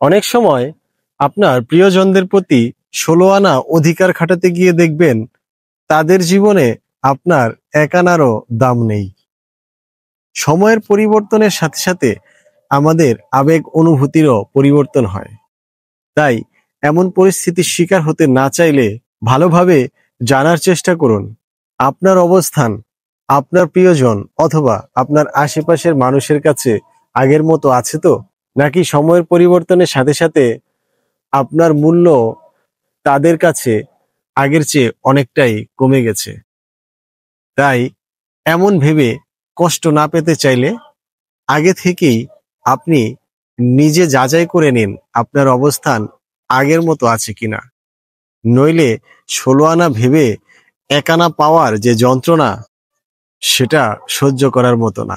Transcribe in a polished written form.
অনেক সময় আপনার প্রিয়জনদের প্রতি ১৬ আনা অধিকার খাটাতে গিয়ে দেখবেন তাদের জীবনে আপনার এক আনারও দাম নেই। সময়ের পরিবর্তনের সাথে সাথে আমাদের আবেগ অনুভূতিরও পরিবর্তন হয়। তাই এমন পরিস্থিতির শিকার হতে না চাইলে ভালোভাবে জানার চেষ্টা করুন আপনার অবস্থান আপনার প্রিয়জন অথবা আপনার আশেপাশের মানুষের কাছে আগের মতো আছে তো, নাকি সময়ের পরিবর্তনের সাথে সাথে আপনার মূল্য তাদের কাছে আগের চেয়ে অনেকটাই কমে গেছে। তাই এমন ভেবে কষ্ট না পেতে চাইলে আগে থেকেই আপনি নিজে যাচাই করে নিন আপনার অবস্থান আগের মতো আছে কিনা। নইলে ১৬ আনা ভেবে ১ আনা পাওয়ার যে যন্ত্রণা সেটা সহ্য করার মতো না।